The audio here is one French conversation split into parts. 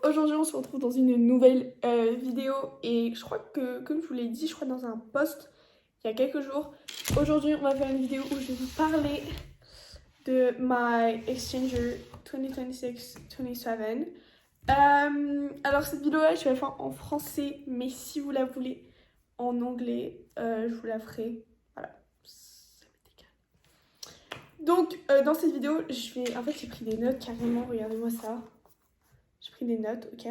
Aujourd'hui, on se retrouve dans une nouvelle vidéo et je crois que, comme je vous l'ai dit, je crois dans un post il y a quelques jours. Aujourd'hui, on va faire une vidéo où je vais vous parler de my Exchanger 2026-27. Alors, cette vidéo-là, je vais la faire en français, mais si vous la voulez en anglais, je vous la ferai. Voilà, ça m'est égal. Donc, dans cette vidéo, en fait, j'ai pris des notes carrément, regardez-moi ça. J'ai pris des notes, ok?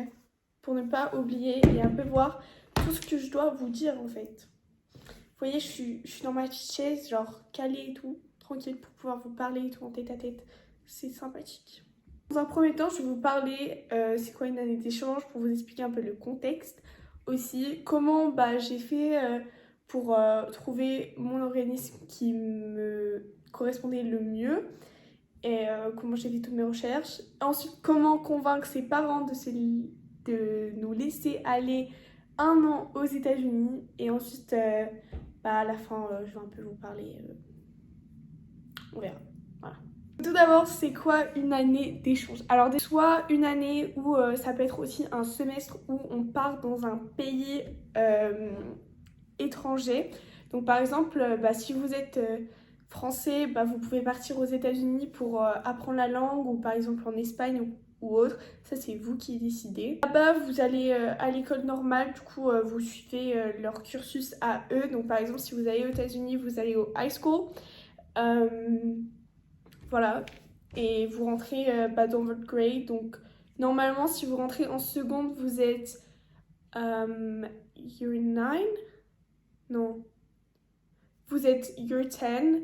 Pour ne pas oublier et un peu voir tout ce que je dois vous dire en fait. Vous voyez, je suis dans ma petite chaise, genre calée et tout, tranquille pour pouvoir vous parler et tout en tête à tête. C'est sympathique. Dans un premier temps, je vais vous parler c'est quoi une année d'échange pour vous expliquer un peu le contexte. Aussi, comment j'ai fait pour trouver mon organisme qui me correspondait le mieux et comment j'ai fait toutes mes recherches. Ensuite, comment convaincre ses parents de nous laisser aller 1 an aux États-Unis. Et ensuite, à la fin, je vais un peu vous parler. On verra. Voilà. Tout d'abord, c'est quoi une année d'échange? Alors, soit une année où ça peut être aussi un semestre où on part dans un pays étranger. Donc, par exemple, si vous êtes français, vous pouvez partir aux États-Unis pour apprendre la langue ou par exemple en Espagne ou autre. Ça, c'est vous qui décidez. Là-bas, vous allez à l'école normale, du coup, vous suivez leur cursus à eux. Donc, par exemple, si vous allez aux États-Unis, vous allez au high school. Voilà. Et vous rentrez dans votre grade. Donc, normalement, si vous rentrez en seconde, vous êtes year 9? Non. Vous êtes year 10.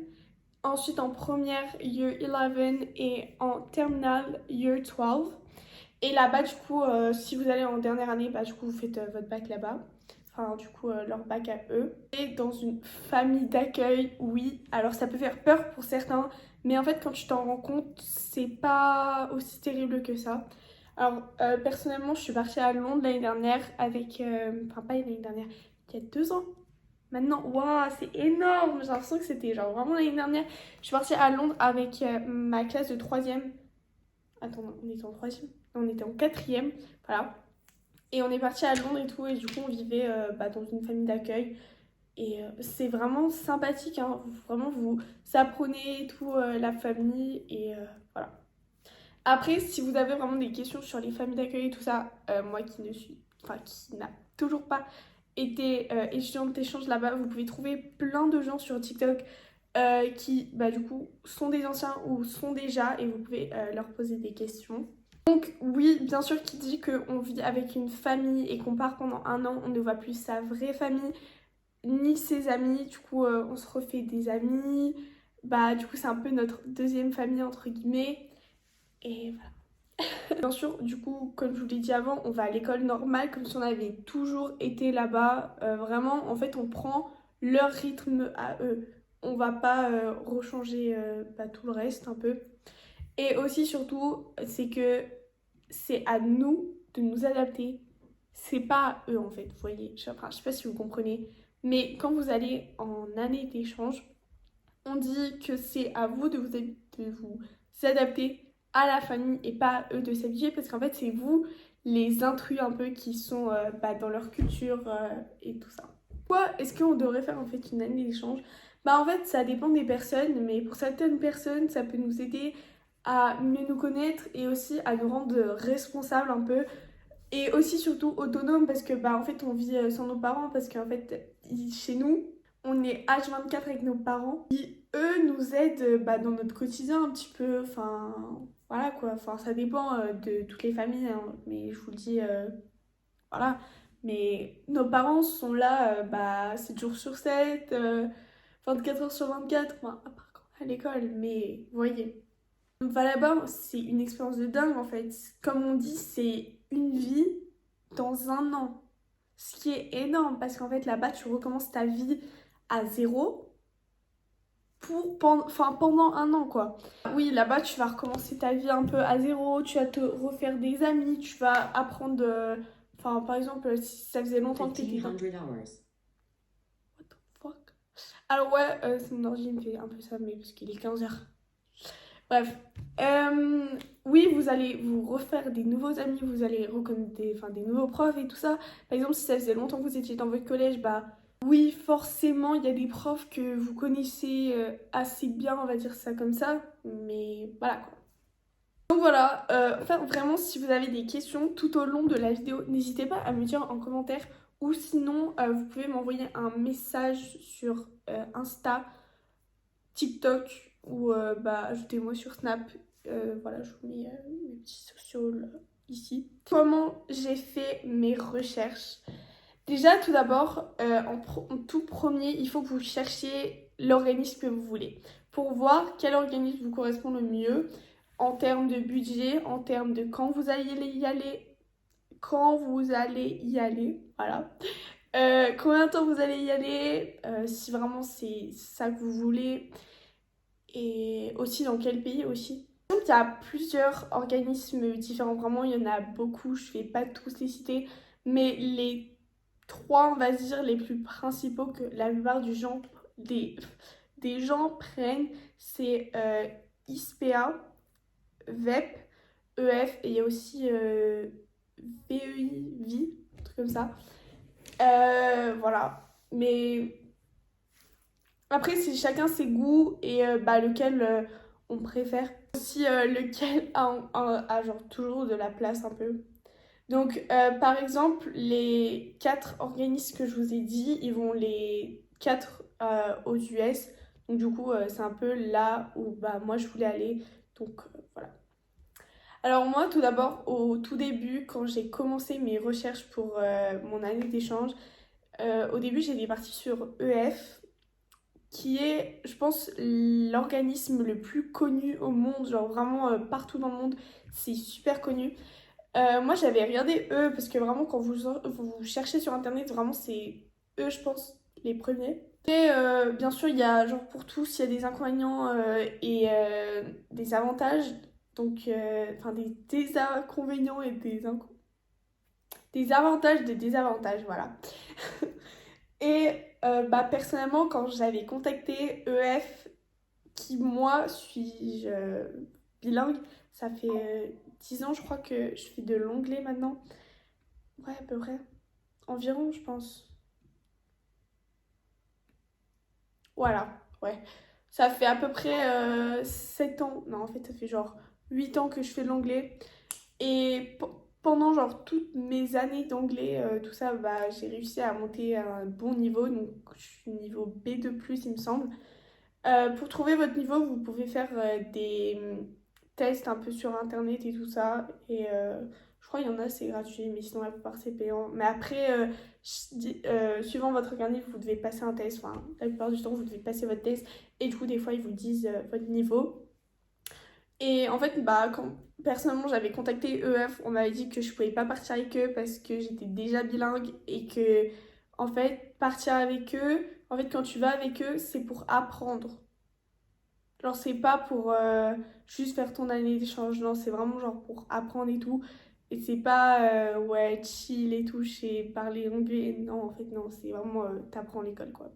Ensuite, en première, year 11 et en terminale, year 12. Et là-bas, du coup, si vous allez en dernière année, du coup, vous faites votre bac là-bas. Enfin, du coup, leur bac à eux. Et dans une famille d'accueil, oui. Alors, ça peut faire peur pour certains. Mais en fait, quand tu t'en rends compte, c'est pas aussi terrible que ça. Alors, personnellement, je suis partie à Londres l'année dernière avec... Enfin, pas l'année dernière, il y a 2 ans. Maintenant, waouh, c'est énorme! J'ai l'impression que c'était genre vraiment l'année dernière. Je suis partie à Londres avec ma classe de 3e. Attends, non, on était en 3e? Non, on était en 4e. Voilà. Et on est parti à Londres et tout. Et du coup, on vivait dans une famille d'accueil. Et c'est vraiment sympathique, hein. Vraiment, vous apprenez et tout, la famille. Et voilà. Après, si vous avez vraiment des questions sur les familles d'accueil et tout ça, moi qui ne suis, enfin qui n'a toujours pas été étudiante d'échange là-bas, vous pouvez trouver plein de gens sur TikTok qui, du coup, sont des anciens ou sont déjà et vous pouvez leur poser des questions. Donc oui, bien sûr, qui dit qu'on vit avec une famille et qu'on part pendant 1 an, on ne voit plus sa vraie famille ni ses amis. Du coup, on se refait des amis. Du coup, c'est un peu notre deuxième famille entre guillemets. Et voilà. Bien sûr, du coup, comme je vous l'ai dit avant, on va à l'école normale comme si on avait toujours été là-bas. Vraiment, en fait, on prend leur rythme à eux. On va pas rechanger tout le reste un peu. Et aussi, surtout, c'est que c'est à nous de nous adapter. C'est pas à eux, en fait, vous voyez. Je sais pas si vous comprenez. Mais quand vous allez en année d'échange, on dit que c'est à vous de vous adapter à la famille et pas à eux de s'habituer parce qu'en fait c'est vous les intrus un peu qui sont dans leur culture et tout ça. Pourquoi est-ce qu'on devrait faire en fait une année d'échange? En fait ça dépend des personnes, mais pour certaines personnes ça peut nous aider à mieux nous connaître et aussi à nous rendre responsables un peu et aussi surtout autonomes parce que en fait on vit sans nos parents parce qu'en fait chez nous on est H24 avec nos parents qui eux nous aident dans notre quotidien un petit peu, enfin voilà quoi, enfin ça dépend de toutes les familles hein, mais je vous le dis voilà, mais nos parents sont là 7 jours sur 7 24 heures sur 24, enfin à part quand on est à l'école, mais vous voyez. On va là-bas, c'est une expérience de dingue en fait. Comme on dit, c'est une vie dans 1 an. Ce qui est énorme parce qu'en fait là-bas, tu recommences ta vie à zéro pendant 1 an quoi. Oui, là-bas, tu vas recommencer ta vie un peu à zéro, tu vas te refaire des amis, tu vas apprendre. Par exemple, si ça faisait longtemps que t'étais dans... What the fuck? Alors ouais, c'est mon ordi me fait un peu ça, mais parce qu'il est 15h. Bref. Oui, vous allez vous refaire des nouveaux amis, vous allez reconnaître des nouveaux profs et tout ça. Par exemple, si ça faisait longtemps que vous étiez dans votre collège, bah oui, forcément, il y a des profs que vous connaissez assez bien, on va dire ça comme ça. Mais voilà quoi. Donc voilà, enfin, vraiment, si vous avez des questions tout au long de la vidéo, n'hésitez pas à me dire en commentaire ou sinon, vous pouvez m'envoyer un message sur Insta, TikTok ou bah, ajoutez-moi sur Snap. Voilà, je vous mets mes petits sociaux là, ici. Comment j'ai fait mes recherches? Déjà, tout d'abord, en tout premier, il faut que vous cherchiez l'organisme que vous voulez pour voir quel organisme vous correspond le mieux en termes de budget, en termes de quand vous allez y aller, voilà. Combien de temps vous allez y aller, si vraiment c'est ça que vous voulez, et aussi dans quel pays aussi. Donc, il y a plusieurs organismes différents, vraiment il y en a beaucoup, je ne vais pas tous les citer, mais les trois, on va dire, les plus principaux que la plupart des gens prennent, c'est ISPA, VEP, EF, et il y a aussi VEI, un truc comme ça. Voilà. Mais après, c'est chacun ses goûts et bah, lequel on préfère. Aussi lequel a genre toujours de la place un peu. Donc, par exemple, les 4 organismes que je vous ai dit, ils vont les 4 aux US. Donc, du coup, c'est un peu là où bah, moi je voulais aller. Donc, voilà. Alors, moi, tout d'abord, au tout début, quand j'ai commencé mes recherches pour mon année d'échange, au début, j'étais partie sur EF, qui est, je pense, l'organisme le plus connu au monde, genre vraiment partout dans le monde, c'est super connu. Moi, j'avais regardé eux parce que vraiment, quand vous cherchez sur internet, vraiment, c'est eux, je pense, les premiers. Et bien sûr, il y a, genre pour tous, il y a des inconvénients et des avantages. Donc, enfin, des désinconvénients et des avantages, des désavantages, voilà. Et bah, personnellement, quand j'avais contacté EF, qui moi suis bilingue, ça fait 10 ans, je crois que je fais de l'anglais maintenant. Ouais, à peu près. Environ, je pense. Voilà, ouais. Ça fait à peu près 7 ans. Non, en fait, ça fait genre 8 ans que je fais de l'anglais. Et pendant genre toutes mes années d'anglais, tout ça, bah, j'ai réussi à monter à un bon niveau. Donc, je suis niveau B2+, il me semble. Pour trouver votre niveau, vous pouvez faire des tests un peu sur internet et tout ça. Et je crois qu'il y en a, c'est gratuit, mais sinon la plupart c'est payant. Mais après, suivant votre organisme, vous devez passer un test. Enfin, la plupart du temps, vous devez passer votre test. Et du coup, des fois, ils vous disent votre niveau. Et en fait, bah, quand personnellement j'avais contacté EF, on m'avait dit que je pouvais pas partir avec eux parce que j'étais déjà bilingue et que, en fait, partir avec eux, en fait, quand tu vas avec eux, c'est pour apprendre. Genre, c'est pas pour juste faire ton année d'échange, non, c'est vraiment genre pour apprendre et tout. Et c'est pas, ouais, chill et tout, je sais parler anglais. Non, en fait, non, c'est vraiment, t'apprends à l'école, quoi.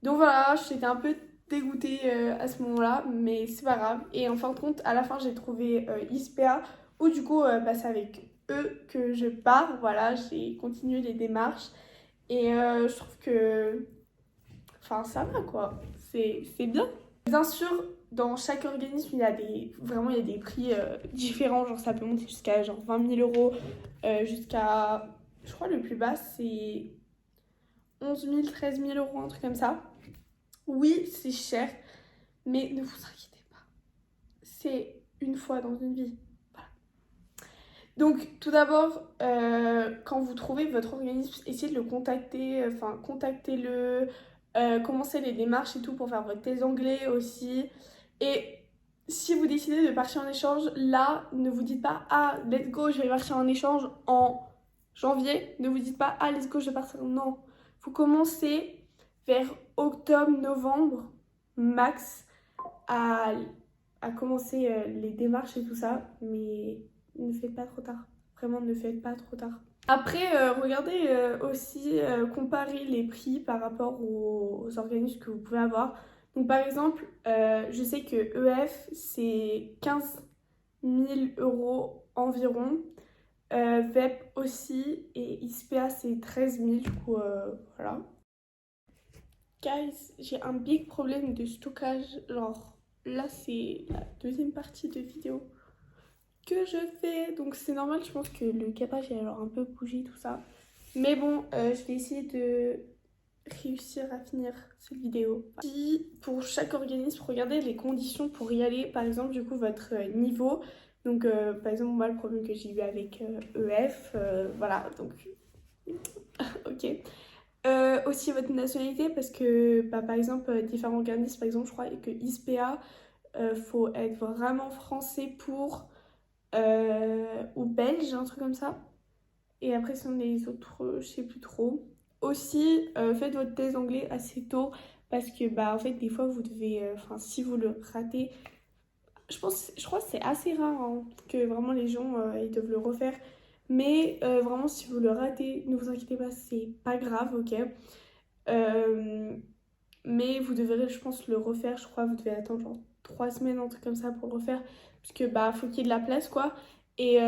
Donc voilà, j'étais un peu dégoûtée à ce moment-là, mais c'est pas grave. Et en fin de compte, à la fin, j'ai trouvé ISPA, où du coup, bah, c'est avec eux que je pars. Voilà, j'ai continué les démarches. Et je trouve que, enfin, ça va, quoi. C'est bien. Bien sûr, dans chaque organisme, il y a des prix différents. Genre, ça peut monter jusqu'à genre 20 000 euros, jusqu'à, je crois, le plus bas, c'est 11 000, 13 000 euros, un truc comme ça. Oui, c'est cher, mais ne vous inquiétez pas. C'est une fois dans une vie. Voilà. Donc, tout d'abord, quand vous trouvez votre organisme, essayez de le contacter, enfin, contactez-le, commencez les démarches et tout pour faire votre thèse d'anglais aussi. Et si vous décidez de partir en échange, là, ne vous dites pas, ah, let's go, je vais partir en échange en janvier. Ne vous dites pas, ah, let's go, je vais partir. Non, vous commencez vers octobre, novembre, max, à, à commencer les démarches et tout ça. Mais ne faites pas trop tard. Vraiment, ne faites pas trop tard. Après, regardez aussi, comparez les prix par rapport aux organismes que vous pouvez avoir. Donc par exemple, je sais que EF c'est 15 000 euros environ. VEP aussi et ISPA c'est 13 000 du coup voilà. Guys, j'ai un big problème de stockage. Genre là c'est la deuxième partie de vidéo que je fais. Donc c'est normal, je pense que le capage est alors un peu bougé tout ça. Mais bon, je vais essayer de réussir à finir cette vidéo. Si pour chaque organisme, regardez les conditions pour y aller. Par exemple, du coup, votre niveau. Donc, par exemple, moi, le problème que j'ai eu avec EF, voilà, donc, ok. Aussi votre nationalité, parce que, bah, par exemple, différents organismes, par exemple, je crois que ISPA, faut être vraiment français pour, ou belge, un truc comme ça. Et après, sinon, les autres, je sais plus trop. Aussi, faites votre test d'anglais assez tôt parce que, bah, en fait, des fois, vous devez, enfin, si vous le ratez, je crois que c'est assez rare hein, que vraiment les gens, ils doivent le refaire. Mais vraiment, si vous le ratez, ne vous inquiétez pas, c'est pas grave, ok. Euh, mais vous devrez, je pense, le refaire. Je crois, vous devez attendre genre 3 semaines, un truc comme ça pour le refaire. Parce que, bah, faut qu'il y ait de la place, quoi. Et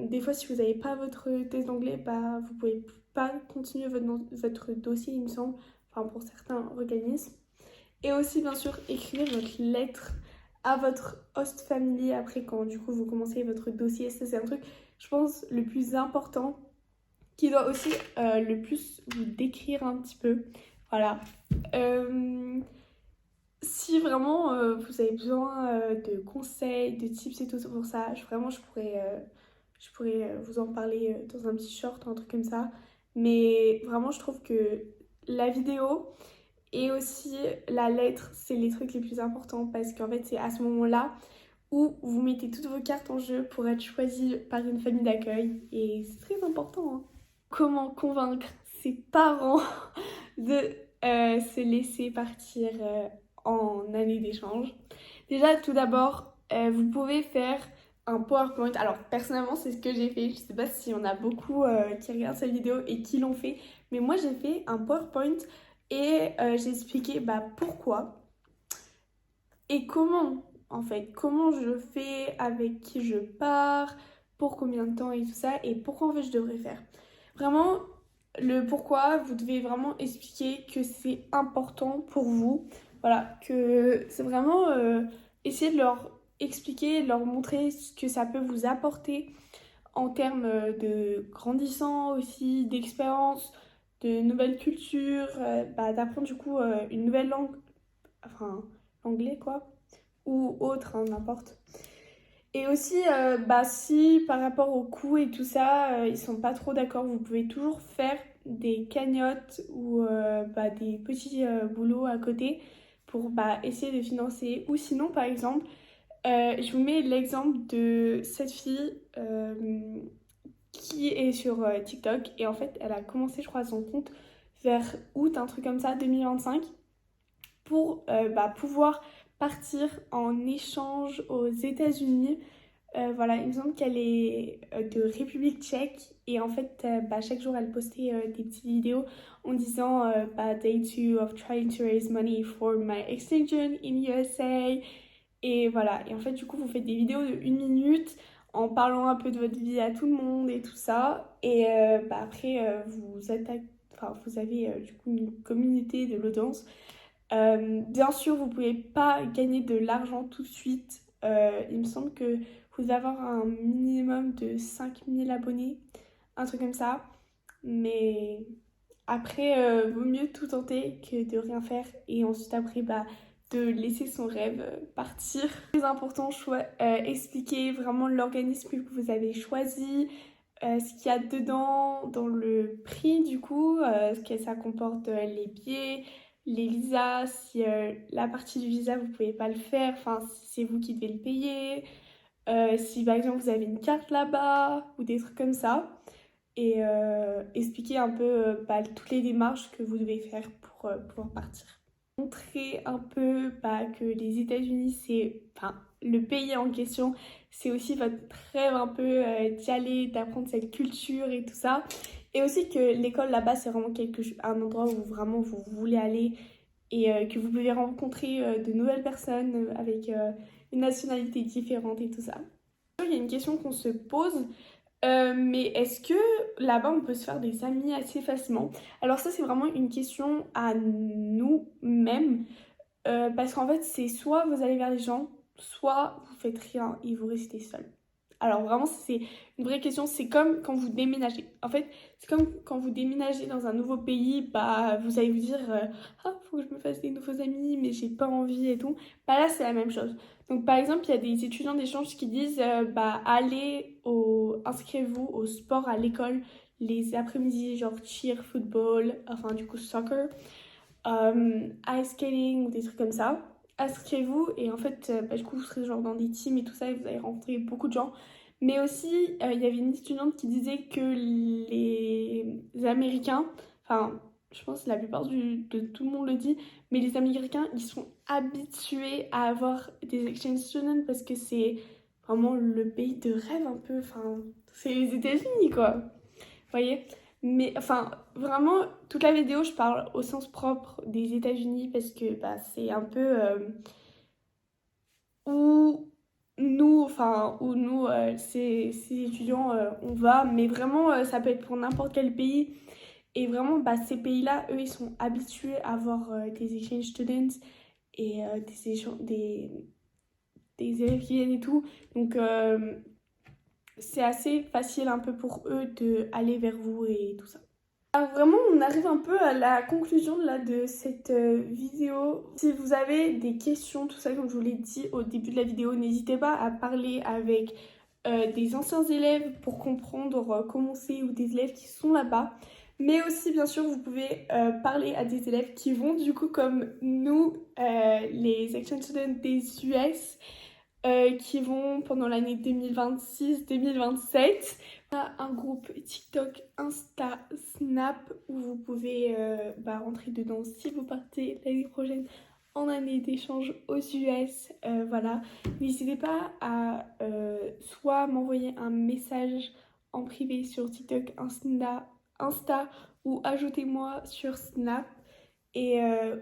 des fois, si vous n'avez pas votre test d'anglais, bah, vous pouvez pas continuer votre dossier, il me semble. Enfin, pour certains organismes. Et aussi, bien sûr, écrivez votre lettre à votre host family après quand, du coup, vous commencez votre dossier. Ça, c'est un truc, je pense, le plus important qui doit aussi le plus vous décrire un petit peu. Voilà. Euh, Si vraiment vous avez besoin de conseils, de tips et tout pour ça, vraiment je pourrais vous en parler dans un petit short ou un truc comme ça. Mais vraiment, je trouve que la vidéo et aussi la lettre, c'est les trucs les plus importants parce qu'en fait, c'est à ce moment-là où vous mettez toutes vos cartes en jeu pour être choisi par une famille d'accueil et c'est très important, hein. Comment convaincre ses parents de se laisser partir en année d'échange? Déjà, tout d'abord, vous pouvez faire un PowerPoint. Alors, personnellement, c'est ce que j'ai fait. Je sais pas si on a beaucoup qui regardent cette vidéo et qui l'ont fait, mais moi, j'ai fait un PowerPoint et j'ai expliqué bah, pourquoi et comment, en fait. Comment je fais, avec qui je pars, pour combien de temps et tout ça, et pourquoi en fait je devrais faire. Vraiment, le pourquoi, vous devez vraiment expliquer que c'est important pour vous. Voilà, que c'est vraiment essayer de leur expliquer, de leur montrer ce que ça peut vous apporter en termes de grandissant aussi, d'expérience, de nouvelles cultures, bah, d'apprendre du coup une nouvelle langue, enfin l'anglais quoi, ou autre, hein, n'importe. Et aussi, bah, si par rapport au coût et tout ça, ils sont pas trop d'accord, vous pouvez toujours faire des cagnottes ou bah, des petits boulots à côté pour bah, essayer de financer. Ou sinon, par exemple, je vous mets l'exemple de cette fille qui est sur TikTok et en fait, elle a commencé, je crois, son compte vers août, un truc comme ça, 2025 pour bah, pouvoir partir en échange aux États-Unis. Voilà, il me semble qu'elle est de République tchèque et en fait, bah, chaque jour, elle postait des petites vidéos en disant bah, Day 2 of trying to raise money for my extension in USA. Et voilà, et en fait, du coup, vous faites des vidéos de 1 minute en parlant un peu de votre vie à tout le monde et tout ça. Et bah, après, vous avez du coup une communauté de l'audience. Bien sûr, vous pouvez pas gagner de l'argent tout de suite. Il me semble que vous devez avoir un minimum de 5000 abonnés, un truc comme ça. Mais après, vaut mieux tout tenter que de rien faire. Et ensuite, après, bah, de laisser son rêve partir. Très important, expliquer vraiment l'organisme que vous avez choisi, ce qu'il y a dedans, dans le prix du coup, ce que ça comporte, les billets, les visas, si la partie du visa vous pouvez pas le faire, enfin si c'est vous qui devez le payer, si par exemple vous avez une carte là-bas ou des trucs comme ça, et expliquer un peu bah, toutes les démarches que vous devez faire pour pouvoir partir. Montrer un peu bah, que les États-Unis, c'est, enfin, le pays en question, c'est aussi votre rêve un peu d'y aller, d'apprendre cette culture et tout ça. Et aussi que l'école là-bas, c'est vraiment un endroit où vraiment vous voulez aller et que vous pouvez rencontrer de nouvelles personnes avec une nationalité différente et tout ça. Il y a une question qu'on se pose, mais est-ce que là-bas on peut se faire des amis assez facilement? Alors ça c'est vraiment une question à nous-mêmes, parce qu'en fait c'est soit vous allez vers les gens, soit vous faites rien et vous restez seul. Alors vraiment c'est une vraie question, c'est comme quand vous déménagez. En fait c'est comme quand vous déménagez dans un nouveau pays, bah vous allez vous dire ah faut que je me fasse des nouveaux amis mais j'ai pas envie et tout. Bah là c'est la même chose. Donc par exemple il y a des étudiants d'échange qui disent bah inscrivez-vous au sport à l'école les après-midi genre cheer, football, enfin du coup soccer, ice skating ou des trucs comme ça. Inscrivez-vous et en fait, bah, du coup, vous serez genre dans des teams et tout ça et vous allez rencontrer beaucoup de gens. Mais aussi, il y avait une étudiante qui disait que les Américains, enfin, je pense que la plupart de tout le monde le dit, mais les Américains, ils sont habitués à avoir des exchange students parce que c'est vraiment le pays de rêve un peu. Enfin, c'est les États-Unis, quoi. Vous voyez? Mais enfin, vraiment, toute la vidéo, je parle au sens propre des États-Unis parce que bah, c'est un peu où nous, ces étudiants, on va. Mais vraiment, ça peut être pour n'importe quel pays. Et vraiment, bah, ces pays-là, eux, ils sont habitués à avoir des exchange students et des élèves qui viennent et tout. Donc, c'est assez facile un peu pour eux d'aller vers vous et tout ça. Alors vraiment, on arrive un peu à la conclusion là, de cette vidéo. Si vous avez des questions, tout ça, comme je vous l'ai dit au début de la vidéo, n'hésitez pas à parler avec des anciens élèves pour comprendre comment c'est ou des élèves qui sont là-bas. Mais aussi, bien sûr, vous pouvez parler à des élèves qui vont du coup comme nous, les exchange students des US, qui vont pendant l'année 2026-2027. On a un groupe TikTok, Insta, Snap où vous pouvez bah, rentrer dedans si vous partez l'année prochaine en année d'échange aux US. Voilà. N'hésitez pas à soit m'envoyer un message en privé sur TikTok, Insta ou ajoutez-moi sur Snap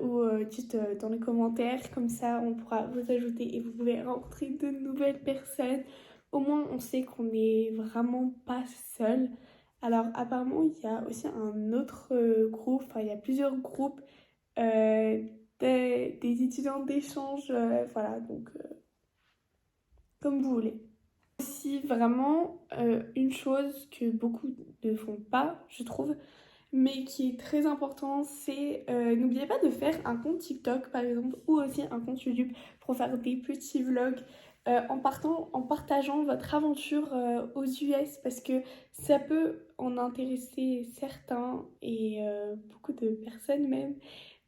ou dites dans les commentaires, comme ça on pourra vous ajouter et vous pouvez rencontrer de nouvelles personnes. Au moins on sait qu'on n'est vraiment pas seul. Alors apparemment il y a aussi un autre groupe, enfin il y a plusieurs groupes des étudiants d'échange, voilà donc comme vous voulez. Aussi vraiment une chose que beaucoup ne font pas, je trouve, mais qui est très important, c'est n'oubliez pas de faire un compte TikTok par exemple ou aussi un compte YouTube pour faire des petits vlogs en partageant votre aventure aux US parce que ça peut en intéresser certains et beaucoup de personnes même.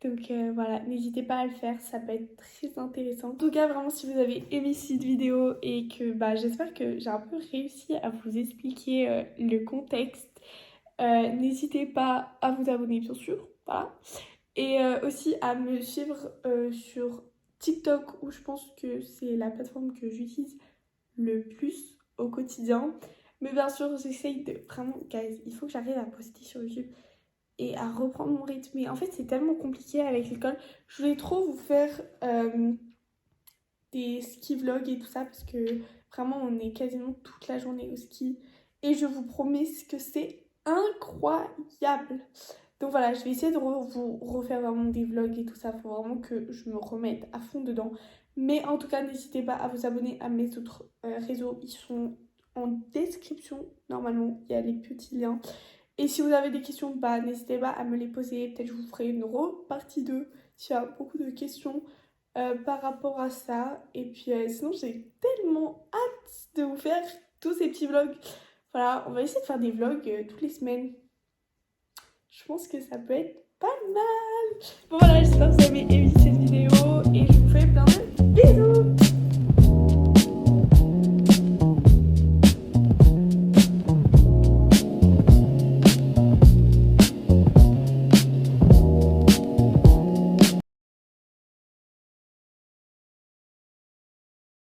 Donc voilà, n'hésitez pas à le faire, ça peut être très intéressant. En tout cas, vraiment, si vous avez aimé cette vidéo et que bah, j'espère que j'ai un peu réussi à vous expliquer le contexte, n'hésitez pas à vous abonner bien sûr, voilà. Et aussi à me suivre sur TikTok où je pense que c'est la plateforme que j'utilise le plus au quotidien. Mais bien sûr, j'essaye de vraiment, guys, il faut que j'arrive à poster sur YouTube et à reprendre mon rythme. Mais en fait, c'est tellement compliqué avec l'école. Je voulais trop vous faire des ski vlogs et tout ça parce que vraiment, on est quasiment toute la journée au ski. Et je vous promets que c'est incroyable. Donc voilà, je vais essayer de vous refaire vraiment des vlogs et tout ça. Il faut vraiment que je me remette à fond dedans. Mais en tout cas, n'hésitez pas à vous abonner à mes autres réseaux. Ils sont en description. Normalement, il y a les petits liens. Et si vous avez des questions, bah, n'hésitez pas à me les poser. Peut-être je vous ferai une partie 2 s'il y a beaucoup de questions par rapport à ça. Et puis sinon, j'ai tellement hâte de vous faire tous ces petits vlogs. Voilà, on va essayer de faire des vlogs toutes les semaines. Je pense que ça peut être pas mal. Bon voilà, j'espère que vous avez aimé cette vidéo et je vous fais plein de